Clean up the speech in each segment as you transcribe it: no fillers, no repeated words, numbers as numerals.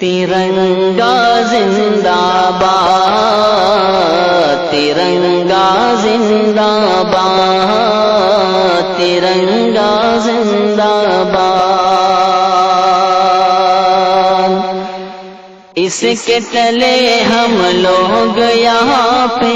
ترنگا زندہ باد، ترنگا زندہ باد، ترنگا زندہ باد۔ اس کے تلے ہم لوگ یہاں پہ،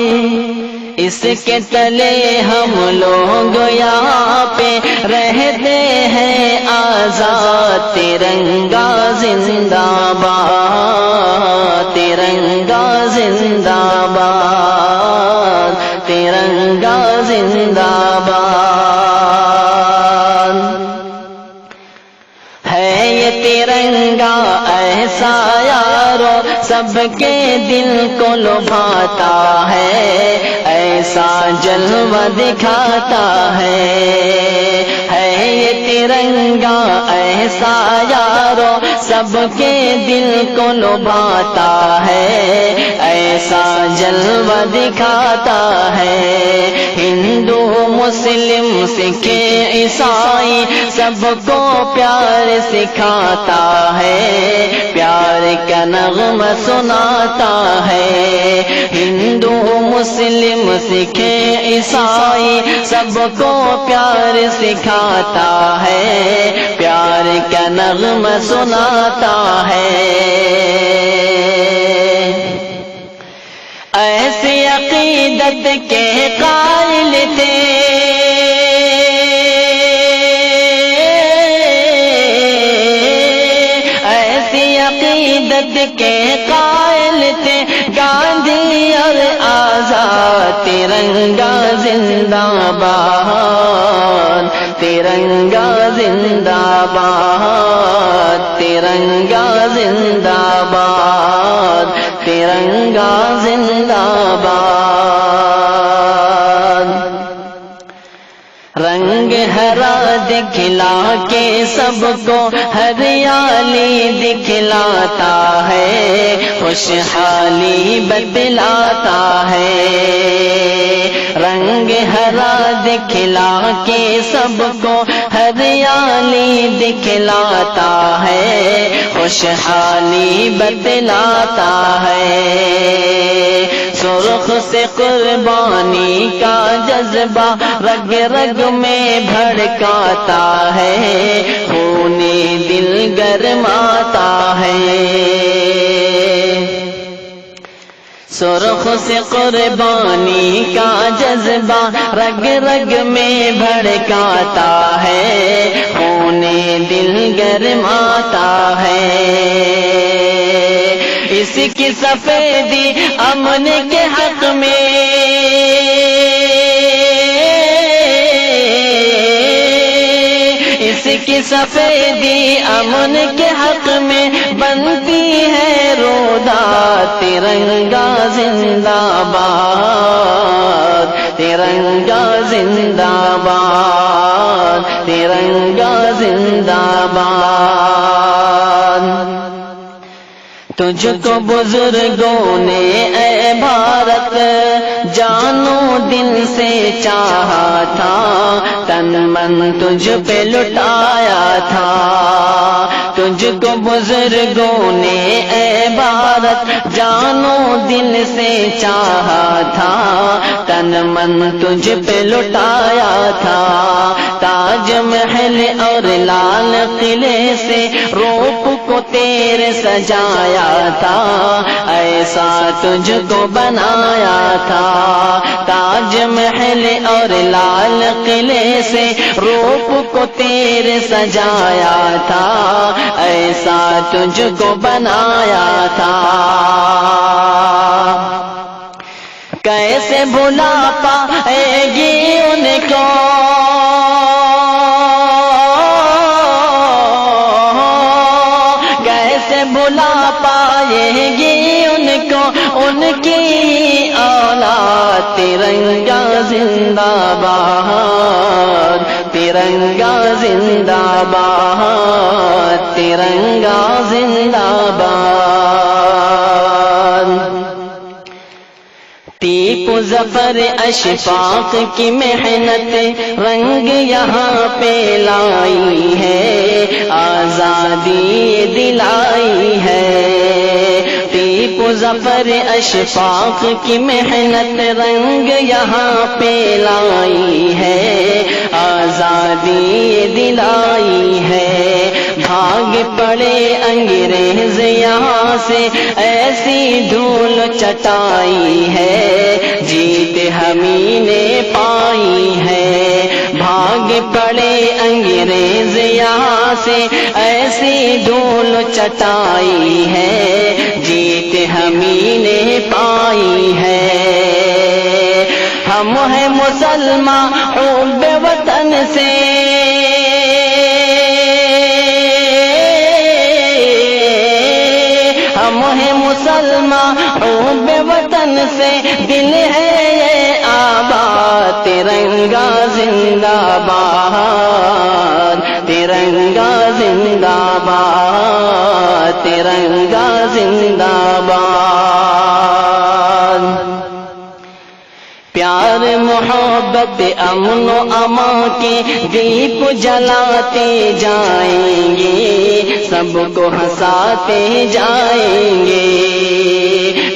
اس کے تلے ہم لوگ یہاں پہ رہتے ہیں آزاد۔ ترنگا زندہ باد، ترنگا زندہ باد، ترنگا زندہ باد۔ ہے یہ ترنگا ایسا یارو سب کے دل کو لبھاتا ہے، ایسا جلوہ دکھاتا ہے۔ ہے یہ ترنگا ایسا یارو سب کے دل کو لبھاتا ہے، ایسا جلوہ دکھاتا ہے۔ ہندو مسلم سکھ عیسائی سب کو پیار سکھاتا ہے، پیار کا نغمہ سناتا ہے۔ ہندو مسلم سکھ عیسائی سب کو پیار سکھاتا ہے، پیار کا نغمہ سناتا ہے۔ ایسی عقیدت کے قائل تھے، ایسی عقیدت کے قائل تھے گاندھی اور آزاد۔ ترنگا زندہ باد، ترنگا زندہ باد، ترنگا زندہ باد، ترنگا زندہ باد۔ رنگ ہرا دکھلا کے سب کو ہریالی دکھلاتا ہے، خوشحالی بتلاتا ہے۔ رنگ ہرا دکھلا کے سب کو ہریالی دکھلاتا ہے، خوشحالی بتلاتا ہے۔ سرخ سے قربانی کا جذبہ رگ رگ میں بھڑکاتا ہے، خون دل گرماتا ہے۔ سرخ سے قربانی کا جذبہ رگ رگ میں بھڑکاتا ہے، خون دل گرماتا ہے۔ اس کی سفیدی امن کے حق میں، اس کی سفیدی امن کے حق میں بنتی ہے رودا۔ ترنگا زندہ باد، ترنگا زندہ باد، ترنگا زندہ باد۔ تجھ کو بزرگوں نے اے بھارت جانو دل سے چاہا تھا، تن من تجھ پہ لٹایا تھا۔ تجھ کو بزرگوں نے اے بھارت جانو دل سے چاہا تھا، تن من تجھ پہ لٹایا تھا۔ تاج محل اور لال قلعے سے روپ کو تیرے سجایا تھا، ایسا تجھ کو بنایا تھا۔ تاج محل اور لال قلعے سے روپ کو تیرے سجایا تھا، ایسا تجھ کو بنایا تھا۔ کیسے بھلا پائے گی ان کو، کیسے بھلا پائے گی ان کو ان کی اولاد۔ ترنگا زندہ باد، ترنگا زندہ باد، ترنگا زندہ باد۔ ٹیپو ظفر اشفاق کی محنت رنگ یہاں پہ لائی ہے، آزادی دلائی ہے۔ ظفر اشفاق کی محنت رنگ یہاں پہ لائی ہے، آزادی دلائی ہے۔ بھاگ پڑے انگریز یہاں سے ایسی دھول چٹائی ہے، جیت ہمیں نے پائی ہے۔ بھاگ پڑے انگریز یہاں سے ایسی دھول چٹائی ہے، جیت ہمیں نے پائی ہے۔ ہم ہیں مسلمان حب وطن سے، ہم ہیں مسلمان حب وطن سے، دل ہے یہ آباد، ترنگا زندہ باد، ترنگا زندہ باد، ترنگا زندہ باد۔ پیار محبت امن و امان کے دیپ جلاتے جائیں گے، سب کو ہنساتے جائیں گے۔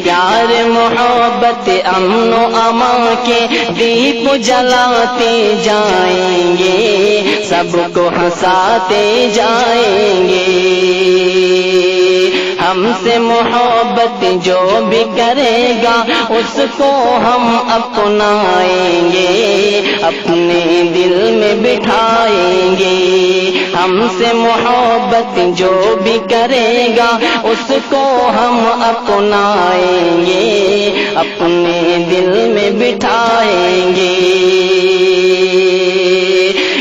پیار محبت امن و امان کے دیپ جلاتے جائیں گے، سب کو ہنساتے جائیں گے۔ ہم سے محبت جو بھی کرے گا اس کو ہم اپنائیں گے، اپنے دل میں بٹھائیں گے۔ ہم سے محبت جو بھی کرے گا اس کو ہم اپنائیں گے، اپنے دل میں بٹھائیں گے۔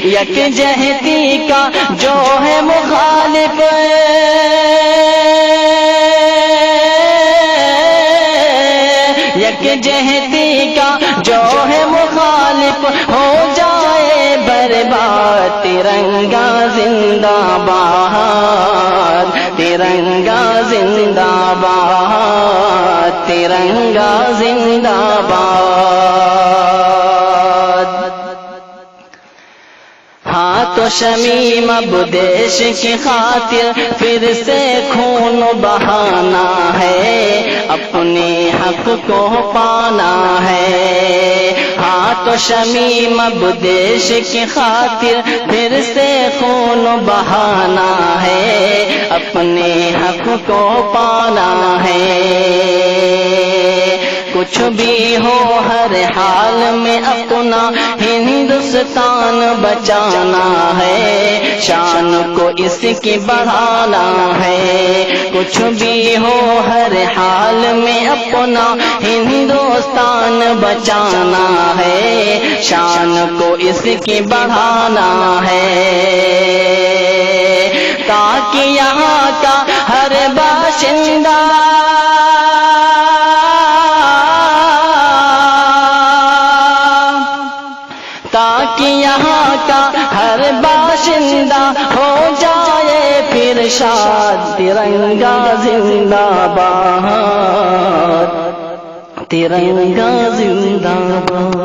یکجہتی کا جو ہے مخالف، یکجہتی کا جو ہے مخالف ہو جائے برباد، ترنگا زندہ باد، ترنگا زندہ باد، ترنگا زندہ باد۔ ہاں تو شمیم اب دیش کی خاطر پھر سے خون بہانا ہے، اپنے حق کو پانا ہے۔ ہاں تو شمیم اب دیش کی خاطر پھر سے خون بہانا ہے، اپنے حق کو پانا ہے۔ کچھ بھی ہو ہر حال میں اپنا ہندوستان بچانا ہے، شان کو اس کی بڑھانا ہے۔ کچھ بھی ہو ہر حال میں اپنا ہندوستان بچانا ہے، شان کو اس کی بڑھانا ہے، تاکہ یہاں کا ہر باشندہ تاکہ یہاں کا ہر باشندہ ہو جائے پھر شاد، ترنگا زندہ باد، ترنگا زندہ باد۔